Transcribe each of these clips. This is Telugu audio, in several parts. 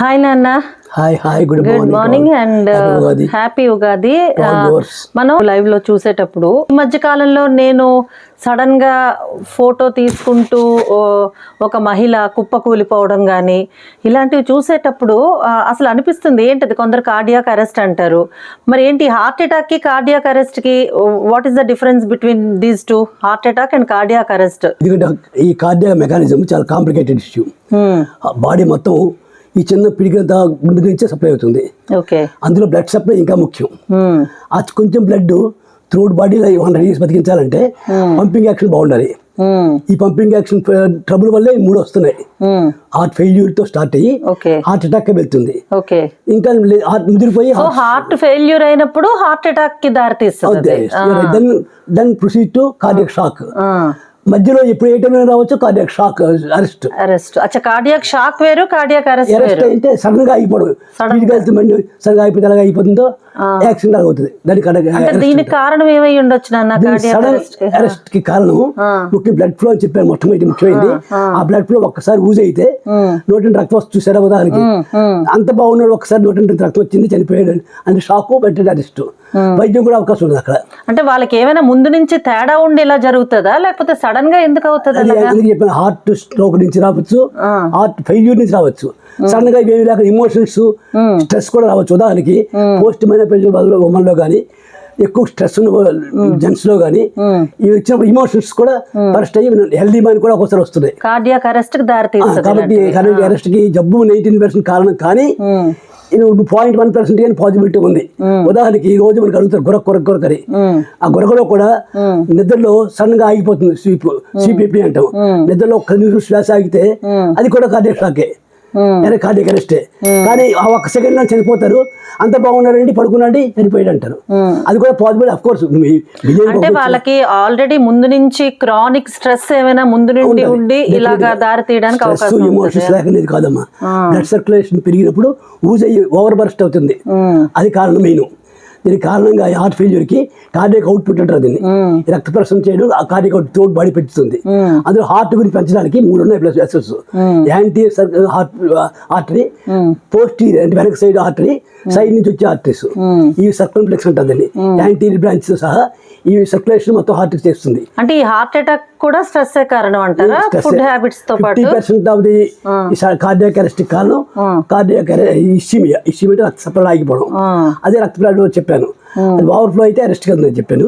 హాయ్ నాన్న. Hi good morning and happy Ugadi. మనం లైవ్ లో చూసేటప్పుడు ఈ మధ్య కాలంలో నేను సడన్ గా ఫోటో తీసుకుంటూ ఒక మహిళ కుప్పకూలిపోవడం కానీ ఇలాంటివి చూసేటప్పుడు అసలు అనిపిస్తుంది ఏంటది, కొందరు కార్డియాక్ అరెస్ట్ అంటారు, మరి ఏంటి హార్ట్ అటాక్ కి కార్డియాక్ అరెస్ట్ కి what is the difference between these two, heart attack and cardiac arrest? ఈ కార్డియాక్ మెకానిజం చాలా కాంప్లికేటెడ్ ఇష్యూ. బాడీ మొత్తం ఈ చిన్న పిడికినంత గుండె నుంచే సప్లై అవుతుంది. అందులో బ్లడ్ సప్లై ఇంకా ముఖ్యం. అది కొంచెం బ్లడ్ త్రూట్ బాడీలో 100 years బతికించాలంటే పంపింగ్ యాక్షన్ బాగుండాలి. ఈ పంపింగ్ యాక్షన్ ట్రబుల్ వల్లే 3 వస్తున్నాయి. హార్ట్ ఫెయిల్యూర్ తో స్టార్ట్ అయ్యి హార్ట్ అటాక్ వెళ్తుంది. ఇంకా ముదిరిపోయి హార్ట్ ఫెయిల్యూర్ అయినప్పుడు హార్ట్ అటాక్ కి దారి తీస్తుంది. Then proceed to cardiac shock. మధ్యలో ఎప్పుడు ఏ టైం రావచ్చు cardiac shock arrest. Cardiac shock వేరు, కార్డియాక్ అరెస్ట్ అంటే సడన్ గా అయిపోవడం. సడన్ గా అయిపోతే ఎలాగ అయిపోతుందో యాక్సిడెంట్ అవుతుంది. దీనికి కారణం ఏమై ఉండొచ్చు నాన్న? అరెస్ట్ కి కారణం ముఖ్య బ్లడ్ ఫ్లో అని చెప్పాను. మొట్టమొదటి ముఖ్యమైనది ఆ బ్లడ్ ఫ్లో ఒక్కసారి యూజ్ అయితే 100 రక్తం వస్తుంది. చూసారా ఉదాహరణకి, అంత బాగున్నాడు, ఒక్కసారి 100 రక్తం వచ్చింది, చనిపోయాడు అంటే షాక్, బెడ్ అరెస్ట్. వైద్యం కూడా అవకాశం ఉంది అక్కడ. అంటే వాళ్ళకి ఏమైనా ముందు నుంచి తేడా ఉండి ఇలా జరుగుతుందా, లేకపోతే సడన్ గా ఎందుకు అవుతుంది? చెప్పిన హార్ట్ స్ట్రోక్ నుంచి రావచ్చు, హార్ట్ ఫెయిల్యూర్ నుంచి రావచ్చు, సడన్ గా ఏమి లేక ఎమోషన్స్ స్ట్రెస్ కూడా రావచ్చు. ఉదాహరణకి పోస్ట్ మెనోపాజ్ ఉమెన్లో కానీ, ఎక్కువ స్ట్రెస్ జెంట్స్ లో కానీ ఇవి వచ్చినప్పుడు ఎమోషన్స్ కూడా బరస్ట్ అయ్యి హెల్దీ మైండ్ కూడా ఒకసారి వస్తున్నాయి. కార్డియాక్ అరెస్ట్ కి దారి తీస్తుంది. కాబట్టి కార్డియాక్ అరెస్ట్ కి జబ్బు 19% కారణం, కానీ 0.1% అని పాజిబిలిటీ ఉంది. ఉదాహరణకి ఈ రోజు మనకు అడుగుతారు గొరకని, ఆ గొరకలో కూడా నిద్రలో సడన్ గా ఆగిపోతుంది. సిపిపి అంటాం. నిద్రలో ఒక్క నిమిషం శ్వాస ఆగితే అది కూడా కార్డియాక్ షాకే, కార్డియాక్ అరెస్టే. కానీ ఆ 1 సెకండ్ లో చనిపోతారు. అంత బాగున్నారండి, పడుకున్నాండి, చనిపోయాడు అంటారు. అది కూడా పాసిబుల్ ఆఫ్ కోర్స్. అంటే వాళ్ళకి ఆల్రెడీ ముందు నుంచి క్రానిక్ స్ట్రెస్ ఏమైనా ముందు నుండి ఉండి ఇలాగా దారి తీయడానికి అవకాశం. ఎమోషన్స్ లేకనేది కాదమ్మా. బ్లడ్ సర్క్యులేషన్ పెరిగినప్పుడు యూజ్ అయ్యి ఓవర్ బర్స్ట్ అవుతుంది. అది కారణం మెయిన్. దీనికి కారణంగా హార్ట్ ఫెయిల్యూర్ కి కార్డియాక్ అవుట్పుట్ అంటారు. దీన్ని రక్త ప్రసరణ చేయడం ఆ కార్డియాక్ అవుట్ త్రోట్ బాడీ పెంచుతుంది. అందులో హార్ట్ గురించి పెంచడానికి 3 ఉన్నాయి plus vessels. Anti artery, posterior అంటే వెనక సైడ్ ఆర్టరీ, సైడ్ నుంచి వచ్చే ఆర్టరీస్, ఇవి సర్కంఫ్లెక్స్ అంటుంది. యాంటీరియర్ బ్రాంచ్ సహా ఈ సర్క్యులేషన్ మొత్తం హార్ట్ కి చేస్తుంది. అంటే ఈ హార్ట్ అటాక్ కూడా స్ట్రెస్ కారణం అంటారా? ఫుడ్ హ్యాబిట్స్ తో పాటు 50% ఆఫ్ ది కార్డియాక్ అరెస్ట్ కారణం కార్డియాక్ ఇస్కిమియా రక్త సరఫరా ఆగిపోవడం. అదే రక్త ప్రసరణ చెప్పాను. ఓవర్ఫ్లో అయితే అరెస్ట్ కదా చెప్పాను.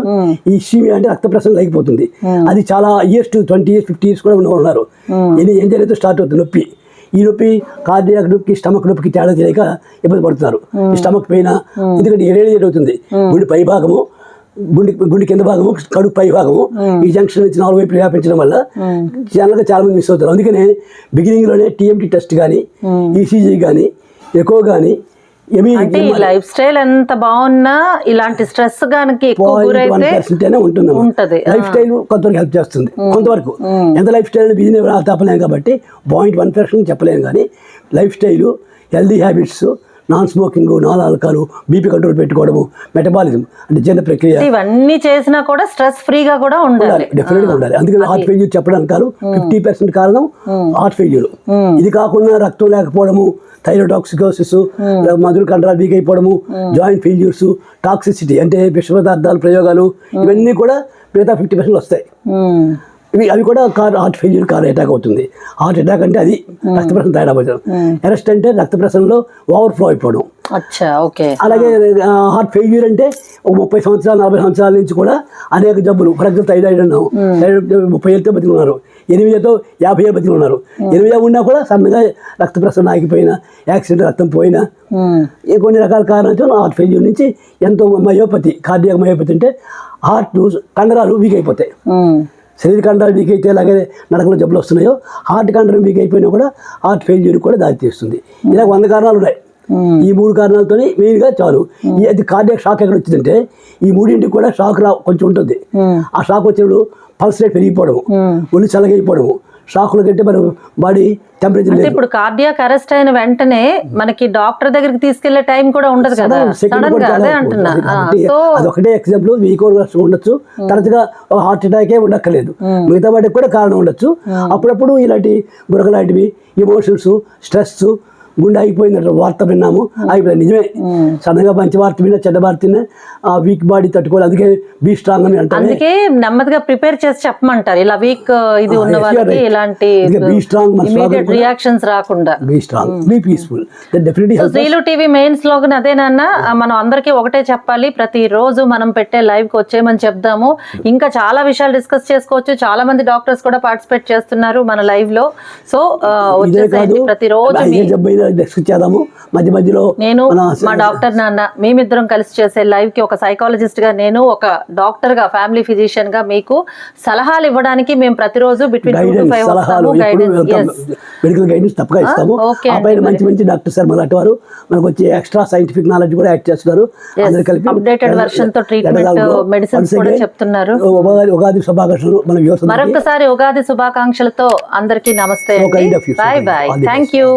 ఈ ఇస్కిమియా అంటే రక్త ప్రసరణ లేకపోతుంది. అది చాలా ఇయర్స్ టు 20 years 50 years కూడా ఉన్నారు. ఏం జరిగితే స్టార్ట్ అవుతుంది నొప్పి. ఈ నొప్పి కార్డియాక్ నొప్పికి స్టమక్ నొప్పికి తేడా తెలియక ఇబ్బంది పడుతున్నారు. ఈ స్టమక్ పెయిన్ ఎందుకంటే రేడియేట్ అవుతుంది. గుండె పై భాగము, గుండె కింద భాగము, కడుపు పై భాగము, ఈ జంక్షన్ నుంచి 4 వైపులు వ్యాపించడం వల్ల జనరల్గా చాలా మంది మిస్ అవుతారు. అందుకనే బిగినింగ్ లోనే TMT టెస్ట్ కానీ, ECG కానీ, ఎకో కానీ, లైఫ్ స్టైల్ ఎంత బాగున్నా ఇలాంటి స్ట్రెస్ గానికి ఉంటుంది. లైఫ్ స్టైల్ కొంతవరకు హెల్ప్ చేస్తుంది. కొంతవరకు ఎంత లైఫ్ స్టైల్ బిజినెస్ తప్పలేము కాబట్టి 0.1% చెప్పలేము. కానీ life style, healthy habits, non smoking, non alcohol, BP control పెట్టుకోవడము, మెటబాలిజం అంటే జీర్ణ ప్రక్రియ, ఇవన్నీ చేసినా కూడా స్ట్రెస్ ఫ్రీగా కూడా ఉండాలి. డెఫినెట్ గా ఉండాలి. అందుకని హార్ట్ ఫెయిల్యూర్ చెప్పడానికి కాదు 50% కారణం హార్ట్ ఫెయిల్యూర్. ఇది కాకుండా రక్తం లేకపోవడము, థైరోటాక్సికోసిస్, మధుర కండరాలు వీక్ అయిపోవడము, జాయింట్ ఫెయిల్యూర్స్, టాక్సిసిటీ అంటే విష పదార్థాల ప్రయోగాలు, ఇవన్నీ కూడా మిగతా 50% వస్తాయి. అవి కూడా హార్ట్ ఫెయిల్యూర్ కార్ అటాక్ అవుతుంది. హార్ట్ అటాక్ అంటే అది రక్త ప్రసరణ తేడా పోవడం. అరెస్ట్ అంటే రక్త ప్రసరణలో ఓవర్ఫ్లో అయిపోవడం. అలాగే హార్ట్ ఫెయిల్యూర్ అంటే 30 సంవత్సరాలు 40 సంవత్సరాల నుంచి కూడా అనేక జబ్బులు, ఫర్ ఎగ్జాంపుల్ థైరాయిడ్ అన్నాం, 30 ఏళ్ళతో బతికున్నారు, 8 ఏళ్ళతో 50 ఏళ్ళు బతికున్నారు. 8 ఉన్నా కూడా సన్నగా రక్త ప్రసరణ ఆగిపోయినా, యాక్సిడెంట్ రక్తం పోయినా, కొన్ని రకాల కారణాలతో హార్ట్ ఫెయిల్యూర్ నుంచి ఎంతో మయోపతి, కార్డియాక్ మయోపతి అంటే హార్ట్ కండరాలు వీక్ అయిపోతాయి. శరీర కండరాలు వీక్ అయితే అలాగే నడకలో జబ్బులు వస్తున్నాయో, హార్ట్ కండరం వీక్ అయిపోయినా కూడా హార్ట్ ఫెయిల్యూర్ కూడా దారితీస్తుంది. ఇలా 100 కారణాలు ఉన్నాయి. ఈ 3 కారణాలతో మెయిన్గా చాలు. అది కార్డియాక్ షాక్ ఎక్కడ వచ్చిందంటే ఈ 3ఇంటికి కూడా షాక్ కొంచెం ఉంటుంది. ఆ షాక్ వచ్చినప్పుడు పల్స్ రేట్ పెరిగిపోవడము, ఒళ్ళు చల్లగైపోవడము, షాకుల కంటే మన బాడీ టెంపరేచర్. ఇప్పుడు కార్డియాక్ అరెస్ట్ అయిన వెంటనే మనకి డాక్టర్ దగ్గరికి తీసుకెళ్లే టైం కూడా ఉండదు కదా. అదొకటే ఎగ్జాంపుల్. వీక్ ఉండొచ్చు, తరచుగా హార్ట్ అటాకే ఉండక్కర్లేదు, మిగతా వాటికి కూడా కారణం ఉండొచ్చు. అప్పుడప్పుడు ఇలాంటి గురకలాంటివి, ఎమోషన్స్, స్ట్రెస్, గుండె అయిపోయిందంట వార్త విన్నాము, అయిపోయింది. నిజమే, సడన్గా మంచి వార్త విన్నా చెడ్డ వార్త విన్నా ఆ వీక్ బాడీ తట్టుకోవాలి. అందుకే బీ స్ట్రాంగ్ అని అంటారు. అందుకే నెమ్మదిగా ప్రిపేర్ చేసి చెప్పమంటారు, ఇలా వీక్ ఇది ఉన్న వాళ్ళకి ఇలాంటి బీ స్ట్రాంగ్, ఇమీడియట్ రియాక్షన్స్ రాకుండా. Be strong, be peaceful. Definitely Srilu TV main slogan అదేనన్నా, మనం అందరికీ ఒకటే చెప్పాలి, ప్రతిరోజు మనం పెట్టే లైవ్ కి వచ్చేయమని చెప్దాము. ఇంకా చాలా విషయాలు డిస్కస్ చేసుకోవచ్చు, చాలా మంది డాక్టర్స్ కూడా పార్టిసిపేట్ చేస్తున్నారు మన లైవ్ లో. సో వచ్చేసేయండి ప్రతిరోజు. చేద్దాము మధ్య మధ్యలో. నేను మా డాక్టర్ నాన్న మేమిద్దరం కలిసి చేసే లైవ్ కి ఒక సైకాలజిస్ట్ గా, నేను ఒక డాక్టర్ గా, ఫ్యామిలీ ఫిజిషియన్ గా మీకు సలహాలు ఇవ్వడానికి మేము ప్రతిరోజు బిట్వీన్ 2 to 5 వస్తాము. మెడికల్ గైడెన్స్ తప్పగా ఇస్తాము. ఆ పైన మంచి మంచి డాక్టర్ సార్ అలాంటి వారు మనకు వచ్చి ఎక్స్ట్రా సైంటిఫిక్ నాలెడ్జ్ కూడా యాడ్ చేస్తున్నారు. అందరూ కలిపి అప్డేటెడ్ వర్షన్ తో ట్రీట్మెంట్ మెడిసిన్స్ కూడా చెప్తున్నారు. ఉగాది శుభాకాంక్షలు. మరొకసారి ఉగాది శుభాకాంక్షలతో అందరికీ నమస్తే. Bye bye. Thank you.